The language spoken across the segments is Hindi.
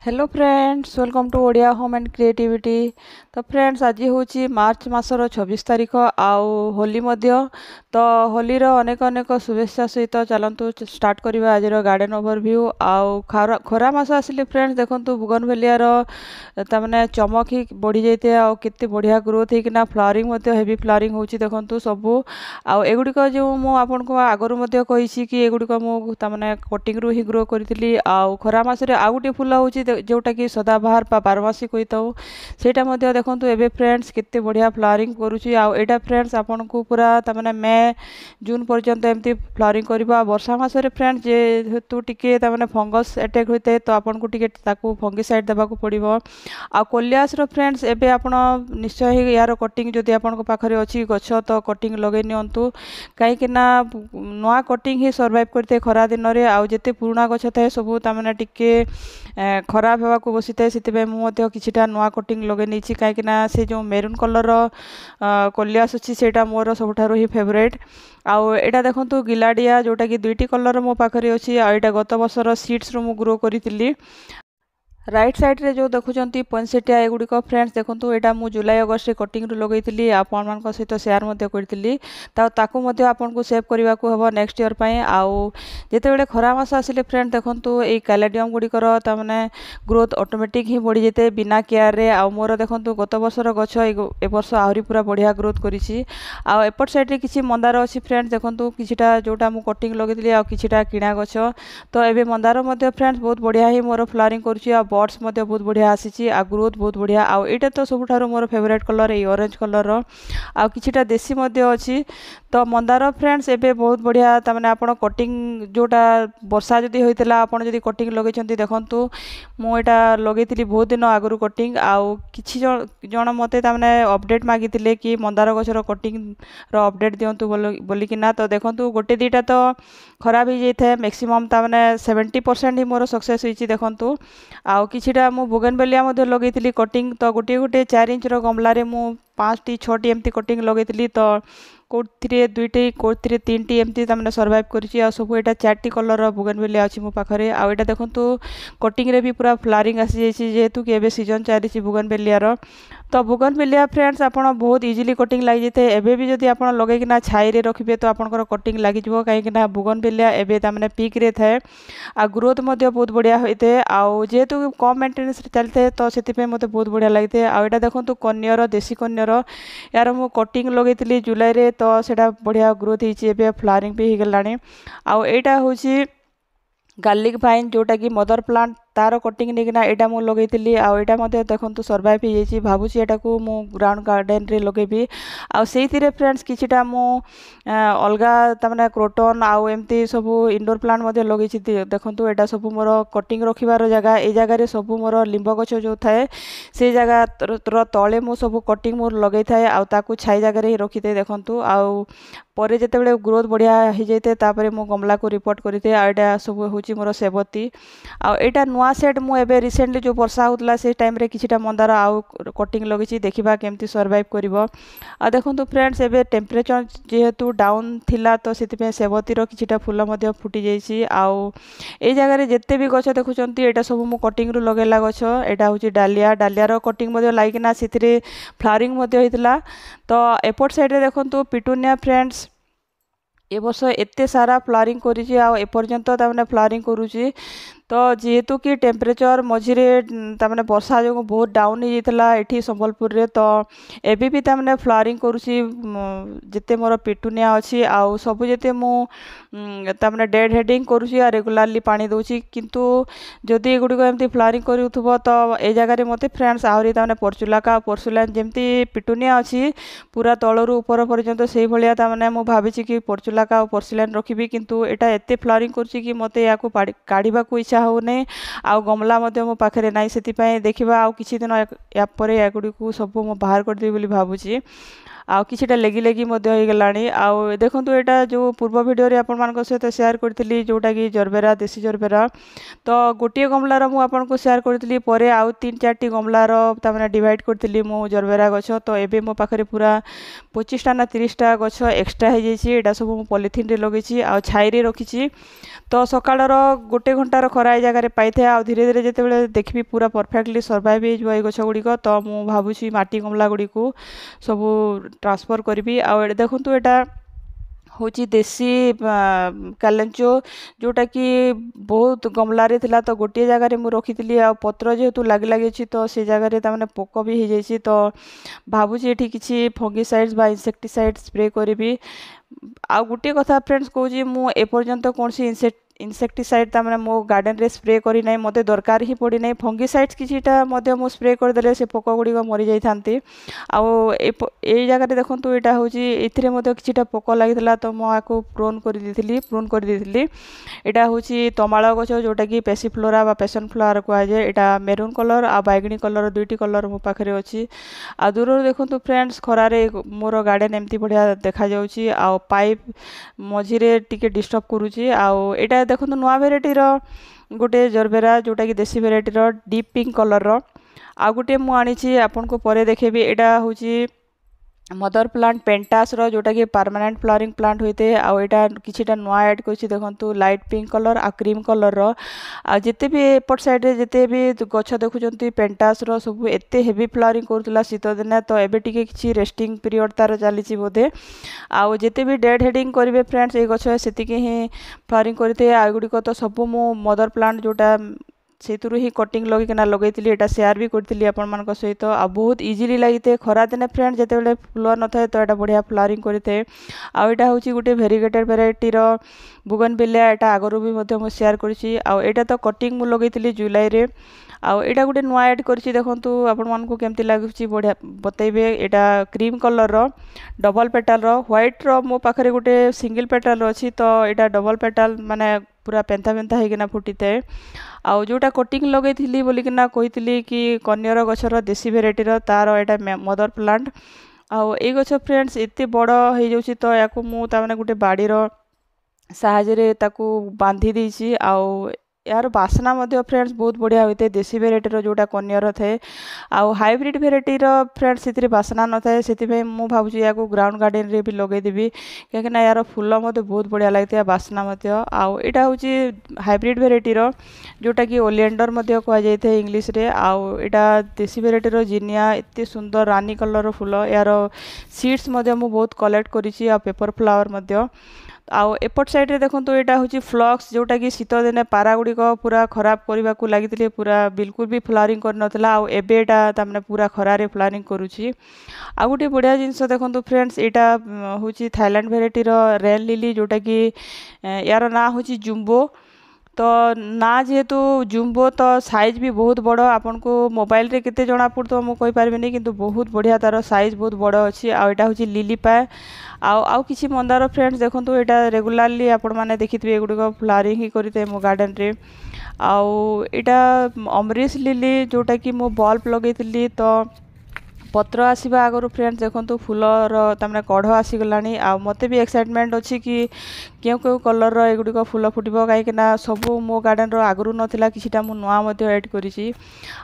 Hello friends, welcome to Odia home and creativity. तो फ्रेंड्स, आज हूँ मार्च मासर 26 तारीख आउ होली मध्य। तो होली अनेक अनेक शुभेच्छा सहित चलतु स्टार्ट करवा आज गार्डन ओवरव्यू। आउ खरा मास आसिले फ्रेंड्स देखो बुगनभेलियार तमाने चमक ही बढ़ी जाए आते बढ़िया ग्रोथ होना फ्लावरिंग हेवी फ्लावरिंग होची देखो सबू। आगुड़िक जो मुझे आगुरी कही कि एगुड़िक मुझे कटिंग रू ही ग्रो करी। खरा मसरे आउ गोटे फुल हूँ जोटा कि सदाबहार बारमासी कही था सेटा देखो एवं फ्रेंड्स केते बढ़िया फ्लावरिंग करुच्ची। आईटा फ्रेंड्स आपन को पूरा तमाने मे जून पर्यंत एमती फ्लावरिंग करवा। वर्षा मासरे फ्रेंड्स जेहेतु टिके तमाने फंगस अटैक होता है तो आपन को टिके ताकू फंगिसाइड देवा पड़ो। आ कोलियास फ्रेंड्स एबे आपण निश्चय ही यार कटिंग जदि आपण पाखरे अच्छी गछ तो कटिंग लगे नियंतु कहीं नुआ कटिंग ही सर्वाइव करते खरा दिन में। आउ जिते पुराना गछ थाए सब तमाने टिके खराब होगा बसी थाए से मुझे किछिटा नुआ कटिंग लगे नहीं कहीं से जो मेरून कलर कोलियास अच्छी सेटा मोर सबुठारु ही फेवरेट। आउ एटा देखंतु गिलाडिया जोटा कि दुईटी कलर मो पाखरे अच्छी। आईटा गत वर्षर सीड्स रू ग्रो करी। राइट साइड रे जो देखुंत पॉइंसेटिया एगुड़िक फ्रेंड्स देखो यहाँ मुझे जुलाई अगस्ट कटिंग रू लगे आपण सहित सेयार करी आपन को सेव करने को हम नेक्स्ट ईयर आउ जिते खरा मास आसिले फ्रेंड देखो ये कैलेडियम गुड़िकर तमाने ग्रोथ ऑटोमेटिक ही बढ़ी जाते बिना केयर रे। आउ मोर देखो गत वर्षर गछ ए वर्ष आहरी पूरा बढ़िया ग्रोथ करी। एपट साइड रे किसी मंदार अच्छी फ्रेंड्स देखो किछिटा जोटा मु कटिंग लगे आ किछिटा किणा गछ। तो एबे मंदार फ्रेंड्स बहुत बढ़िया ही मोर फ्लावरिंग करुच्ची। बर्ड्स बहुत बढ़िया आसी आ ग्रोथ बहुत बढ़िया। आईटा तो सबुठारु मोर फेवरेट कलर ये ऑरेंज कलर आ किछिटा देसी अच्छी। तो मंदार फ्रेंड्स एबे बहुत बढ़िया तमाने आपण कटिंग जोटा वर्षा जदि होइतला आपण जदि कटिंग लगेचंती देखंतु मु एटा लगेइतिली बहुत दिन आगु कटिंग। आउ किछि जण मते तमाने अपडेट मागितिले कि मंदार गछर कटिंग रो अपडेट दियंतु बोली कि ना। तो देखंतु गोटे दीटा तो खराब हो जाए मैक्सिमम तमाने 70% ही मोर सक्सेस होइछि देखंतु। आउ किछिटा मु बोगनवेलिया मध्ये लगेइतिली कटिंग। तो गोटे गोटे 4 इंच रो गमला रे मु 5टी 6टी एमती कटिंग लगेइतिली। तो कोथिरे 2टी कोथिरे 3टी एमती तमने सर्वाइव करिछि। आ सब एटा 4टी कलर बोगनवेलिया अछि मो पाखरे। आ एटा देखंतु कटिंग रे भी पूरा फ्लावरिंग आसी जाइछि जेहेतु कि एबे सीजन चलिछि बोगनवेलिया रो। तो बोगनवेलिया फ्रेंड्स आपण बहुत इजीली कटिंग लागि जेते एबे भी जदि आपण लगे कि ना छाई रे रखिबे तो आपनकर कटिंग लागि जबो काहे कि ना बोगनवेलिया एबे तमने पीक रे थाए आ ग्रोथ मध्ये बहुत बढ़िया होइते। आउ जेहेतु कम मेंटेनेंस रे चलते तो सेति पे मते बहुत बढ़िया लागिते। आ एटा देखंतु कन्यर देसी कन्यर यार मु कटिंग लगेइतिली जुलाई रे तो सेटा बढ़िया ग्रोथ हिची एबे फ्लावरिंग भी हो गलानी। आउ एटा होची गार्लिक वाइन जोटा कि मदर प्लांट तार कटिंग नेकिना एटा मु लगेइतिली। आ एटा मध्ये देखंतु सर्वाइव हो जाइछि भाबुछि एटा को मु ग्राउंड गार्डन रे लगेबी। आ सेहितिरे फ्रेंड्स किछिटा मु अलगा तमने क्रोटन आउ एमती सब इंडोर प्लांट मध्ये लगेछि देखंतु एटा सब मोर कटिंग रखिबार जगह ए जगह रे सब मोर लिंब गछ जो थाए से जगह तळे मु सब कटिंग मोर लगै थाए आ ताकू छाई जगह रे रखिते देखंतु। आउ परे जेतेबेले ग्रोथ बढ़िया हो जाते तापरे मु गमला को रिपोर्ट करते। आ एटा सब होछि मोर सेवती। आ एटा नुआ सेट मु एबे रिसेंटली जो वर्षा होतला से टाइम रे किछिटा मंदार आउ कटिंग लगिछि देखिबा केमती सर्वाइव करिवो। आ देखंतु फ्रेंड्स एबे टेम्परेचर जेहेतु डाउन थिला तो सेति सेवती रो किछिटा फूल मध्ये फुटी जाइछि। आउ ए जगह रे जेते भी गछ देखुचंती एटा सब मु कटिंग रू लगेला गछ। एटा होछि डालिया डालिया रो कटिंग मध्ये लागिना सेतिरे फ्लावरिंग मध्ये होइतला। तो एपट साइड रे देखंतु पिटूनिया फ्रेंड्स ए वर्ष एते सारा फ्लावरिंग करिछि आ एपर्यंत तामने फ्लावरिंग करूछि। तो जेहेतु कि टेम्परेचर मझिरे तामने वर्षा जो बहुत डाउन हो जाइतला एठी संबलपुर रे तो एबी भी तामने फ्लावरिंग करूछि जेते मोर पिटूनिया अछि। आउ सब जेते मु तामने डेड हेडिंग करूछि आ रेगुलरली पानी दउछि किंतु जदि एगुडी को एमती फ्लावरिंग करूथबो तो ए जगह रे मते फ्रेंड्स आहरी तामने पोर्चुलाका पोर्सुलान जेमती पिटूनिया अछि पूरा तळरू ऊपर पर्यंत सेही भलिया तामने मु भाबिछि कि पोर्चुलाका और पोर्सुलान रखिबी किंतु एटा एते फ्लावरिंग करूछि कि मते याकू काढिबा को इच्छा होने। आउ गमला मध्ये मो पाखरे नाइ सेति पय देखिबा आउ किछि दिन या परे यागुडी को सब मो बाहर कर देबी बोली भाबुछि। आउ किछिटा लेगी लेगी मध्ये हो गलानी। आउ देखंतु एटा जो पूर्व वीडियो रे आपन मान सहित शेयर करथिली जोटा कि जरबेरा देसी जरबेरा। तो गोटे गमला रो मु आपन को शेयर करथिली परे आउ 3-4टी गमला रो तामने डिवाइड करथिली मु जरबेरा गछ। तो एबे मो पाखरे पूरा 25टा ना 30टा गछ एक्स्ट्रा हो जाइछि। एटा सब मु पॉलिथिन रे लगेछि आ छाई रे रखिछि। तो सकाळर गोटे घंटार खरा खरा जगह पाई था धीरे धीरे जिते देखी पूरा परफेक्टली सर्वाइव हो गछ गुड़िक तो मु भावुची माटी गमला गुड़ी को सब ट्रांसफर करी आ देखु एटा हूँ देसी कालेंचो जोटा कि बहुत गमलारे थिला तो गोटे जगह मुझे रखी आ पत्र जेहेतु लगी लगी तो से जगह तमाने पोक भी हो जाइए तो भावुची ये किसी फंगिसाइड्स बा इंसेक्टिसाइड स्प्रे करी आ गोटे कथा फ्रेंड्स कहूँ मुझे एपर्यंत कौन सी इनसेक्टिसाइड तमाने मो गार्डन रे स्प्रे करी नहीं मते दरकार ही पड़ी नहीं फंगिसाइड्स किछिटा मध्य मु स्प्रे करदेले से पोक गुड़िक मरी जाइथांती आउ ए जगह देखंतु एटा होची एथिरे मध्य किछिटा पोक लागितला तो मो आको प्रून कर देथिली एटा होची तमाळ गछ जोटा कि पेसिफ्लोरा बा पैशन फ्लावर को जाए एटा मेरून कलर आ बैगनी कलर दुईटी कलर मो पाखरे अछि आ दूर देखंतु फ्रेंड्स खरारे मोर गार्डन एमती बढ़िया देखा जाउची आ पाइप मझिरे टिके डिस्टर्ब करूची आ एटा देखो नुआ भेराइटीर गोटे जरबेरा जोटा कि देसी भेराइटीर डीप पिंक कलर आ गोटे मुझे आपन को परे देखेबी एटा होची मदर प्लांट पेंटास रो जोटा कि परमानेंट फ्लावरिंग प्लांट होते आटा किछिटा नुआ ऐड करछि देखंतु लाइट पिंक कलर आ क्रीम कलर रो आ जिते भी एपट साइड रे जिते भी गछ देखुचंती पेंटास रो सब एते हेवी फ्लावरिंग करतला शीत दिन तो एबे टिके किछि रेस्टिंग पीरियड तार चलीछि बोधे आ जिते भी डेड हेडिंग करिवे फ्रेंड्स ए गछ सेतिके ही फ्लावरिंग करते आ गुडी को तो सब मो मदर प्लांट जोटा से ही कटिंग लगे लगेली एटा शेयर भी करी आपण सहित आ बहुत इजिली लगी खरा दिन फ्रेंड जिते फुल न था तो यहाँ बढ़िया फ्लावरिंग करते आटा हूँ गोटे भेरिगेटेड भेराइटीर बुगनविलिया एटा आगरू भी मुझे शेयर करी आटा तो कटिंग मु लगे जुलाई रे आटा गोटे नुआ ऐड कर देखु आपण मानक केमती लगुच बढ़िया बतेबे एटा क्रीम कलर रो डबल पेटाल रो व्हाइट रो मो पाखरे गोटे सिंगल पेटाल अच्छी तो यहाँ डबल पेटाल माने पूरा पेंथा पेंथा होना फुटी थाए आउ जोटा कटिंग लगे बोलिकिना कही कि कन्यर गछर देसी भेराइटीर तार यहाँ मदर प्लांट आउ ए गछ फ्रेंड्स एते बड़ हो जाउची तो या मुझे गोटे बाड़ीर साहाय्य ताकू बांधी देछि आउ यार बासना मध्य फ्रेंड्स बहुत बढ़िया होते देसी भेराइटीर जोटा कन्यर थाए आउ हाइब्रिड भेराइटीर फ्रेंड्स से बासना न थाए से मु भावुची या ग्राउंड गार्डन रे भी लगेदेवी कहीं यार फूल मत बहुत बढ़िया लगता है बासना मध्य आउ एटा हूँ हाइब्रिड भेराइटीर जोटा कि ओलिएंडर मध्य कहुए इंग्लीश रे आउ एटा देसी भेराइटीर जिनिया एते सुंदर रानी कलर फूल यार सीड्स मध्य मु बहुत कलेक्ट करिछि आ पेपर फ्लावर मध्य आउ एपट साइड रे देखो यहाँ हूँ फ्लक्स जोटा कि शीत दिने पारा गुड़िक पूरा खराब करने को लगी पूरा बिल्कुल भी फ्लावरिंग करनथिला आउ एबे एटा तामने पूरा खरारे फ्लावरिंग करुछि आ गोटे बढ़िया जिनस देखो फ्रेंड्स यहाँ हूँ थाईलैंड भेराइटीर रेन लिली जोटा कि यार ना हूँ जुम्बो तो ना जेहेतु जुम्बो तो साइज भी बहुत बड़ आपन को मोबाइल रे केते जना पड़तो मु कहि पारबेनी किंतु बहुत बढ़िया तार साइज बहुत बड़ अछि आ एटा होची लिली पाए आउ किछि मंदार फ्रेंड्स देखंतु एटा रेगुलरली आपण माने देखितबे एगुडो फ्लावरिंग ही करिते मो गार्डन रे आउ एटा अमरीश लिली जोटा कि मो बल्ब लगेइतली तो पत्र आसवा आगु फ्रेंड्स देखो फूलर तमें कढ़ आसीगला आ मत भी एक्साइटमेंट अच्छी कि क्यों क्यों कलर एगुड़िक फूल फुटब कहीं सब मो गार्डन आगु नाला किसीटा मु नुआ ऐड करी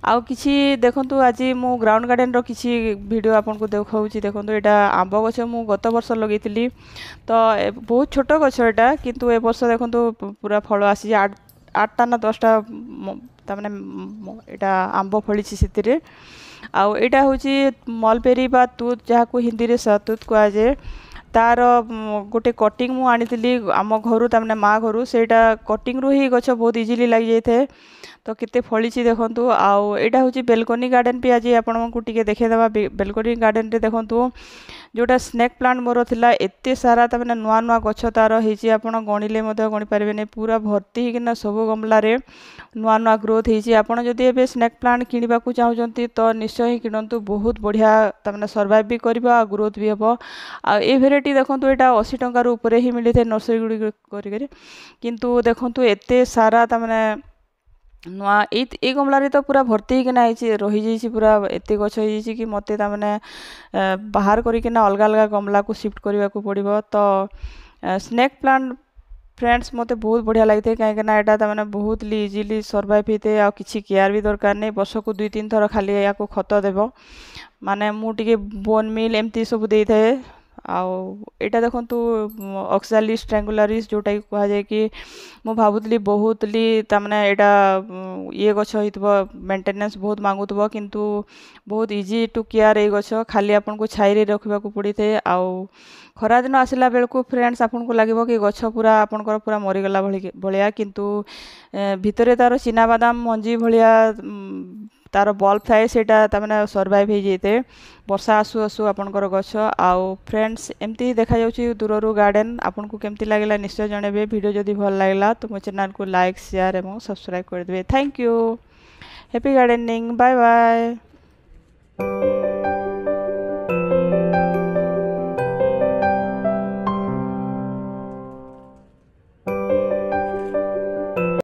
आउ कि देखु आज मु ग्राउंड गार्डन किसी वीडियो आपको देखा देखो यहाँ आंब गछ मु गत वर्ष लगे तो बहुत छोट गछ एटा किंतु ए वर्ष देखो पूरा फल आसी 8टा ना 10टा तमें यहाँ आंब फली से आउ एटा हूँ मलबेरी बा तूत जहाँ को हिंदी रे सहतूत कहुए तार गोटे कटिंग मु आनी आम घर तमें माँ घर से कटिंग रू ही गछ बहुत इजिली लग जाए तो केते फली देखु आउ एटा हूँ बेलकनी गार्डन भी आज आपको टिके देखेदेवा बेलकनी गार्डन रे देखु जोटा स्नेक प्लांट मोर थिला एते सारा तमें नुआ नुआ गछ तार होती आप गणिले गणी पारे पूरा भर्ती होना सब गमलार नुआ नुआ ग्रोथ होती आपड़ जदि एबे स्नेक प्लांट किणवा चाहते तो निश्चय ही किणतु बहुत बढ़िया तमें सर्वाइव भी करवा ग्रोथ भी हम आ भेराइटी देखो यहाँ 80 टंकार ऊपर ही मिली थे नर्सरी गुड़ी किंतु देखो एते सारा तमें नुआ ये गमलार तो पूरा भर्ती होना रही जाइए पूरा एत गछ हो कि मत बाहर करना अलग अलग गमला को शिफ्ट करने को पड़ो तो स्नेक प्लांट फ्रेंड्स मत बहुत बढ़िया लगी कहीं यहाँ तमें बहुत इजिली सर्वाइव होते आ किसी केयर भी दरकार नहीं वर्ष को 2-3 थर खाली या खत देव माने मुझे बोन मिल एमती सब दे थाए आउ एटा देखंतु ऑक्सालिस ट्रायंगुलारिस जोटा कि कहा जाय कि मु भाबुतली बहुतली तामने एटा ये गछ होइतबो मेंटेनेंस बहुत मांगुतबो किंतु बहुत इजी टू केयर ए गछ खाली आपन को छाई रे रखबा को पड़ी थे आउ खरा दिन आसिला बेलको फ्रेंड्स आपन को लागिबो कि गछ पूरा आपन को पूरा मरि गला भलिया किंतु भितरे तार चिना बादाम मंजी भलिया तार बल्ब थाए सेटा तामने सर्वाइव हो जेते वर्षा आसु आसु आपनकर गछ आउ फ्रेंड्स एमती देखा जाउची दूररू गार्डन आपन को केमती लागला निश्चय जणेबे वीडियो जदी भल लागला तो मो चैनल को लाइक शेयर एवं सब्सक्राइब कर देबे thank you happy gardening bye bye.